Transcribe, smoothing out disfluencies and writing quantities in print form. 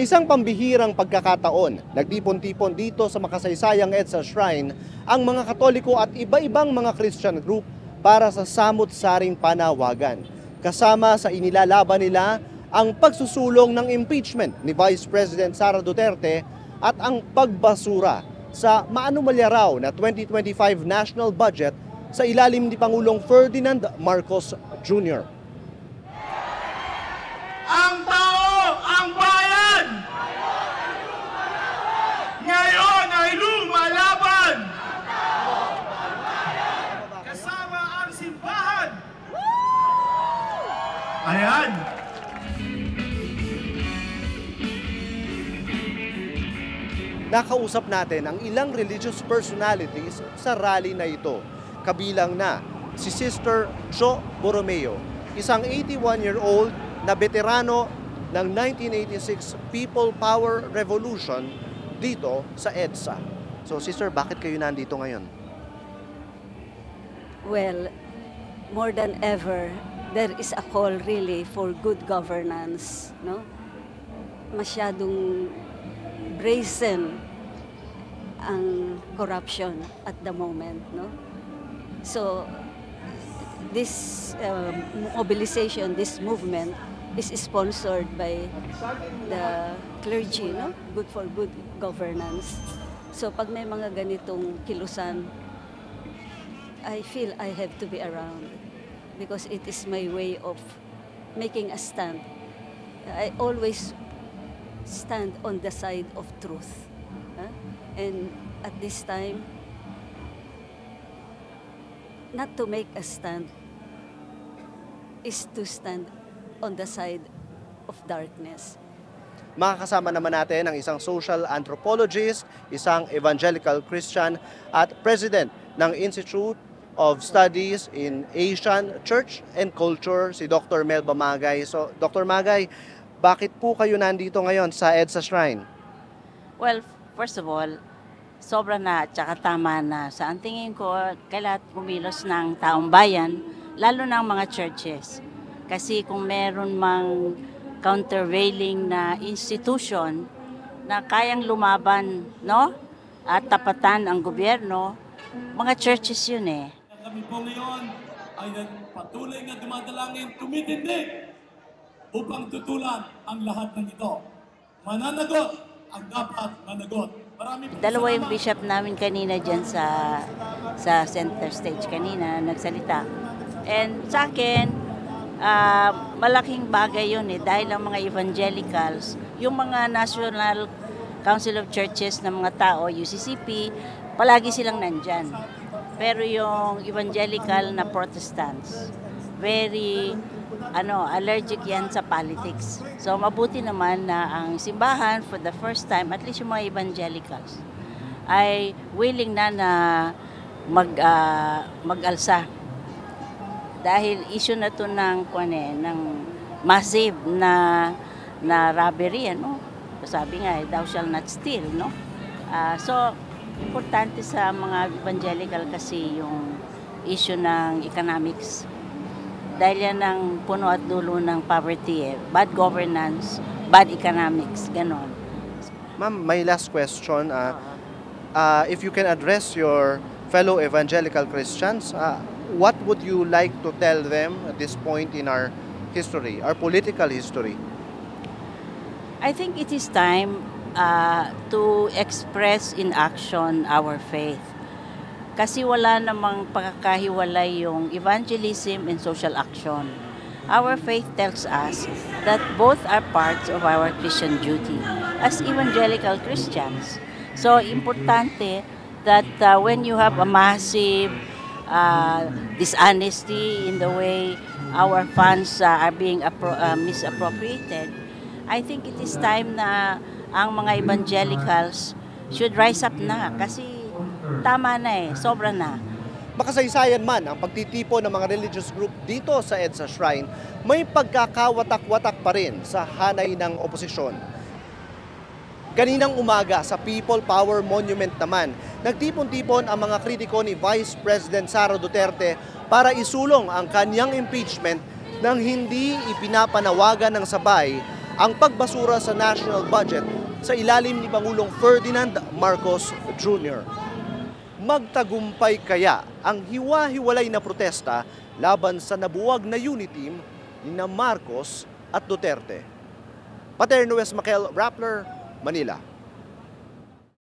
isang pambihirang pagkakataon, nagtipon-tipon dito sa makasaysayang EDSA Shrine ang mga Katoliko at iba-ibang mga Christian group para sa samut-saring panawagan. Kasama sa inilalaban nila ang pagsusulong ng impeachment ni Vice President Sara Duterte at ang pagbasura sa maanumalya raw na 2025 national budget sa ilalim ni Pangulong Ferdinand Marcos Jr. Ang tao, ang bayan, ngayon ay lumalaban. Kasama ang simbahan. Ayan. Nakausap natin ang ilang religious personalities sa rally na ito. Kabilang na si Sister Jo Borromeo, isang 81-year-old na veterano ng 1986 People Power Revolution dito sa EDSA. So Sister, bakit kayo nandito ngayon? Well, more than ever, there is a call really for good governance, no? Masyadong brazen ang corruption at the moment, no? So this mobilization, this movement is sponsored by the clergy, no? Good for good governance. So pag may mga ganitong kilusan, I feel I have to be around because it is my way of making a stand. I always stand on the side of truth. And at this time, not to make a stand is to stand on the side of darkness. Makakasama naman natin ang isang social anthropologist, isang evangelical Christian at president ng Institute of Studies in Asian Church and Culture, si Dr. Melba Magay. So, Dr. Magay, bakit po kayo nandito ngayon sa EDSA Shrine? Well, first of all, sobra na at saka tama na. Sa ang tingin ko, kailangan kumilos ng taong bayan, lalo ng mga churches. Kasi kung meron mang countervailing na institution na kayang lumaban, no? At tapatan ang gobyerno, mga churches yun eh. Kami po ngayon ay patuloy na dumadalangin, tumitindig upang tutulan ang lahat ng ito. Mananagot ang dapat managot. Dalawa yung bishop namin kanina dyan sa center stage kanina, nagsalita. And sa akin, malaking bagay yun eh, dahil ang mga evangelicals, yung mga National Council of Churches ng mga tao, UCCP, palagi silang nandyan. Pero yung evangelical na Protestants, very allergic yan sa politics. So mabuti naman na ang simbahan for the first time, at least yung mga evangelicals, ay willing na mag-alsa. Dahil issue na to ng massive na robbery, ano? Sabi nga, thou shall not steal, no? So, importante sa mga evangelical kasi yung issue ng economics. Dahil yan ang puno at dulo ng poverty, bad governance, bad economics, ganon. Ma'am, my last question, if you can address your fellow evangelical Christians, what would you like to tell them at this point in our history, our political history? I think it is time to express in action our faith. Kasi wala namang pagkakahiwalay yung evangelism and social action. Our faith tells us that both are parts of our Christian duty as evangelical Christians. So, importante that when you have a massive dishonesty in the way our funds are being misappropriated, I think it is time na ang mga evangelicals should rise up na kasi tama na eh, sobra na. Makasaysayan man ang pagtitipon ng mga religious group dito sa EDSA Shrine, may pagkakawatak-watak pa rin sa hanay ng oposisyon. Kaninang umaga sa People Power Monument naman, nagtipon-tipon ang mga kritiko ni Vice President Sara Duterte para isulong ang kanyang impeachment nang hindi ipinapanawagan ng sabay ang pagbasura sa national budget sa ilalim ni Pangulong Ferdinand Marcos Jr. Magtagumpay kaya ang hiwa-hiwalay na protesta laban sa nabuwag na unity team ni Marcos at Duterte? Paterno West Makel, Rappler, Manila.